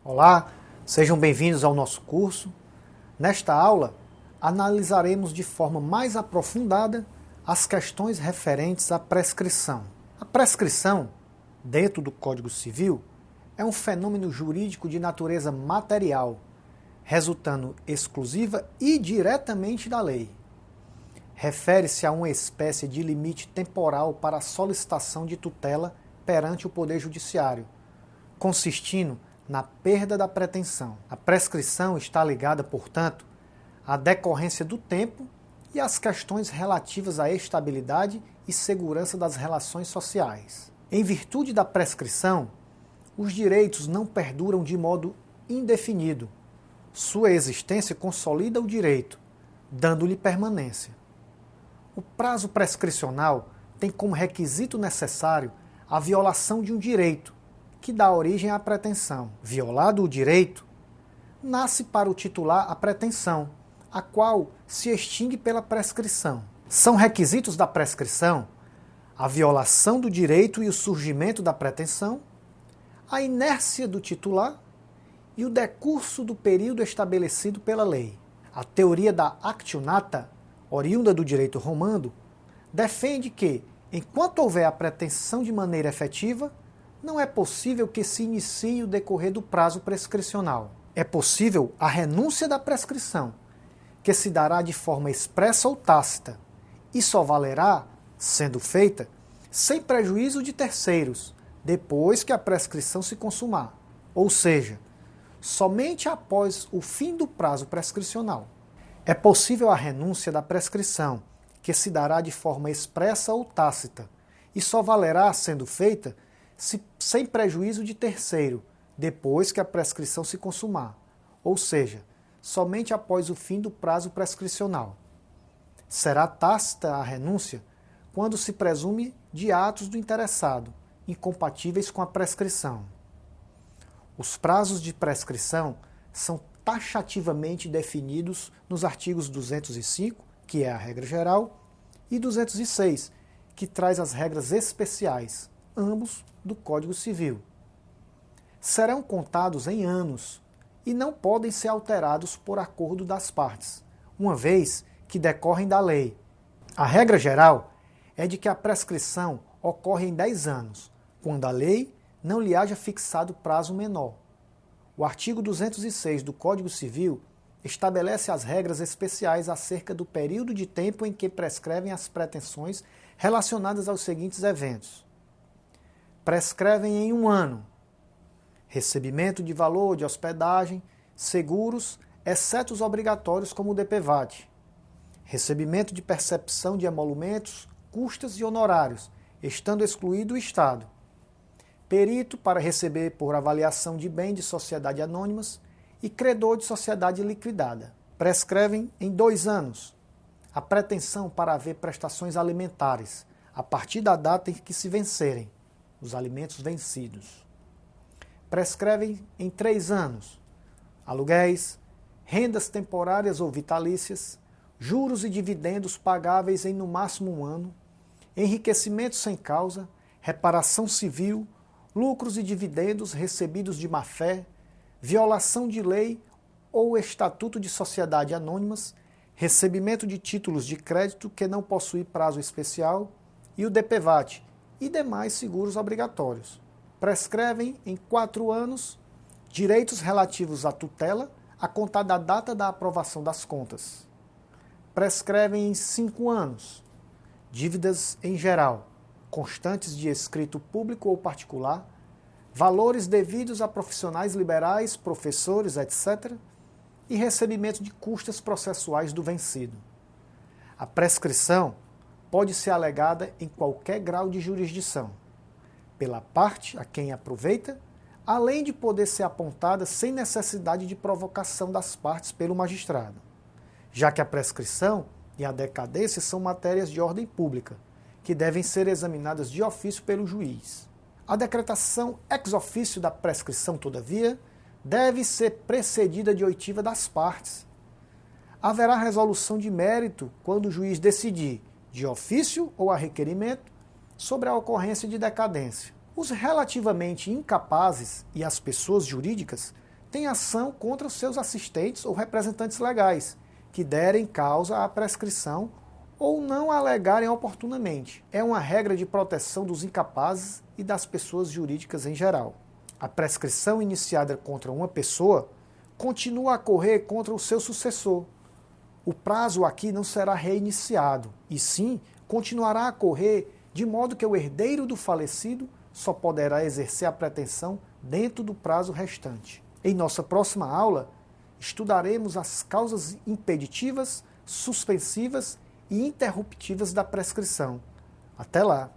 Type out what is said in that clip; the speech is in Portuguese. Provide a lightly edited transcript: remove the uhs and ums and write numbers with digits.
Olá, sejam bem-vindos ao nosso curso. Nesta aula, analisaremos de forma mais aprofundada as questões referentes à prescrição. A prescrição, dentro do Código Civil, é um fenômeno jurídico de natureza material, resultando exclusiva e diretamente da lei. Refere-se a uma espécie de limite temporal para a solicitação de tutela perante o Poder Judiciário, consistindo na perda da pretensão. A prescrição está ligada, portanto, à decorrência do tempo e às questões relativas à estabilidade e segurança das relações sociais. Em virtude da prescrição, os direitos não perduram de modo indefinido. Sua existência consolida o direito, dando-lhe permanência. O prazo prescricional tem como requisito necessário a violação de um direito, que dá origem à pretensão. Violado o direito, nasce para o titular a pretensão, a qual se extingue pela prescrição. São requisitos da prescrição a violação do direito e o surgimento da pretensão, a inércia do titular e o decurso do período estabelecido pela lei. A teoria da actio nata, oriunda do direito romano, defende que, enquanto houver a pretensão de maneira efetiva, não é possível que se inicie o decorrer do prazo prescricional. É possível a renúncia da prescrição, que se dará de forma expressa ou tácita, e só valerá, sendo feita, sem prejuízo de terceiros, depois que a prescrição se consumar, ou seja, somente após o fim do prazo prescricional. É possível a renúncia da prescrição, que se dará de forma expressa ou tácita, e só valerá, sendo feita, sem prejuízo de terceiro, depois que a prescrição se consumar, ou seja, somente após o fim do prazo prescricional. Será tácita a renúncia quando se presume de atos do interessado, incompatíveis com a prescrição. Os prazos de prescrição são taxativamente definidos nos artigos 205, que é a regra geral, e 206, que traz as regras especiais, ambos do Código Civil. Serão contados em anos e não podem ser alterados por acordo das partes, uma vez que decorrem da lei. A regra geral é de que a prescrição ocorre em 10 anos, quando a lei não lhe haja fixado prazo menor. O artigo 206 do Código Civil estabelece as regras especiais acerca do período de tempo em que prescrevem as pretensões relacionadas aos seguintes eventos. Prescrevem em 1 ano recebimento de valor de hospedagem, seguros, exceto os obrigatórios como o DPVAT, recebimento de percepção de emolumentos, custas e honorários, estando excluído o Estado, perito para receber por avaliação de bem de sociedade anônimas e credor de sociedade liquidada. Prescrevem em 2 anos a pretensão para haver prestações alimentares, a partir da data em que se vencerem os alimentos vencidos. Prescrevem em 3 anos aluguéis, rendas temporárias ou vitalícias, juros e dividendos pagáveis em no máximo 1 ano, enriquecimento sem causa, reparação civil, lucros e dividendos recebidos de má-fé, violação de lei ou estatuto de sociedade anônimas, recebimento de títulos de crédito que não possuem prazo especial e o DPVAT e demais seguros obrigatórios. Prescrevem em 4 anos direitos relativos à tutela a contar da data da aprovação das contas. Prescrevem em 5 anos dívidas em geral, constantes de escrito público ou particular, valores devidos a profissionais liberais, professores, etc., e recebimento de custas processuais do vencido. A prescrição pode ser alegada em qualquer grau de jurisdição, pela parte a quem aproveita, além de poder ser apontada sem necessidade de provocação das partes pelo magistrado, já que a prescrição e a decadência são matérias de ordem pública, que devem ser examinadas de ofício pelo juiz. A decretação ex officio da prescrição, todavia, deve ser precedida de oitiva das partes. Haverá resolução de mérito quando o juiz decidir de ofício ou a requerimento, sobre a ocorrência de decadência. Os relativamente incapazes e as pessoas jurídicas têm ação contra os seus assistentes ou representantes legais, que derem causa à prescrição ou não alegarem oportunamente. É uma regra de proteção dos incapazes e das pessoas jurídicas em geral. A prescrição iniciada contra uma pessoa continua a correr contra o seu sucessor. O prazo aqui não será reiniciado, e sim continuará a correr de modo que o herdeiro do falecido só poderá exercer a pretensão dentro do prazo restante. Em nossa próxima aula, estudaremos as causas impeditivas, suspensivas e interruptivas da prescrição. Até lá!